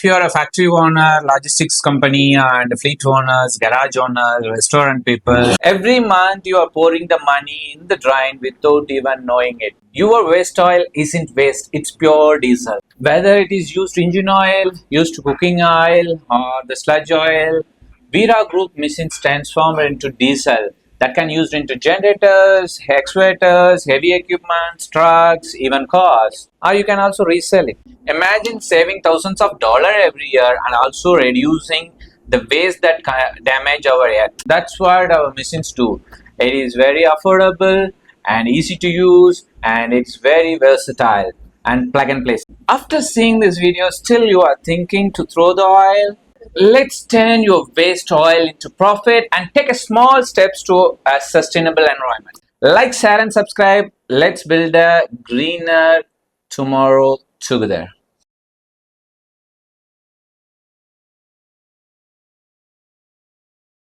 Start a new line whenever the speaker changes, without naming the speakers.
If you are a factory owner, logistics company, and fleet owners, garage owners, restaurant people, every month you are pouring the money in the drain without even knowing it. Your waste oil isn't waste, it's pure diesel. Whether it is used engine oil, used cooking oil, or the sludge oil, Vera Group machines transform it into diesel that can be used into generators, excavators, heavy equipment, trucks, even cars. Or you can also resell it. Imagine saving thousands of dollars every year and also reducing the waste that damage our earth. That's what our machines do. It is very affordable and easy to use, and it's very versatile and plug and play. After seeing this video, still you are thinking to throw the oil? Let's turn your waste oil into profit and take a small steps to a sustainable environment. Like, share and subscribe. Let's build a greener tomorrow together.